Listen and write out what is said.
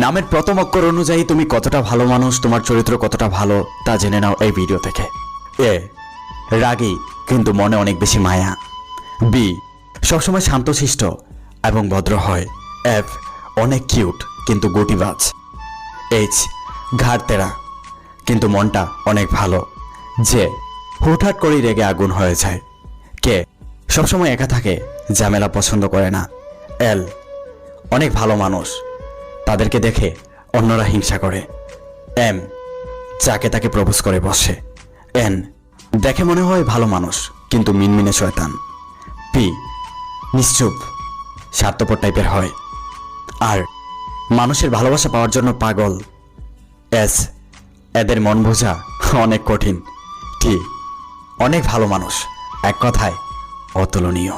নামের প্রথম অক্ষর অনুযায়ী তুমি কতটা ভালো মানুষ, তোমার চরিত্র কতটা ভালো তা জেনে নাও এই ভিডিও থেকে। এ রাগী কিন্তু মনে অনেক বেশি মায়া। বি সবসময় শান্তশিষ্ট এবং ভদ্র হয়। এফ অনেক কিউট কিন্তু গুটিবাজ। এইচ ঘাড় তেরা কিন্তু মনটা অনেক ভালো। যে হুটহাট করেই রেগে আগুন হয়ে যায়। কে সবসময় একা থাকে, ঝামেলা পছন্দ করে না। এল অনেক ভালো মানুষ, তাদেরকে দেখে অন্যরা হিংসা করে। এম যাকে তাকে প্রপোজ করে বসে। এন দেখে মনে হয় ভালো মানুষ কিন্তু মিনমিনে শয়তান। পি নিশ্চুপ স্বার্থপর টাইপের হয় আর মানুষের ভালোবাসা পাওয়ার জন্য পাগল। এস এদের মন বোঝা অনেক কঠিন। টি অনেক ভালো মানুষ, এক কথায় অতুলনীয়।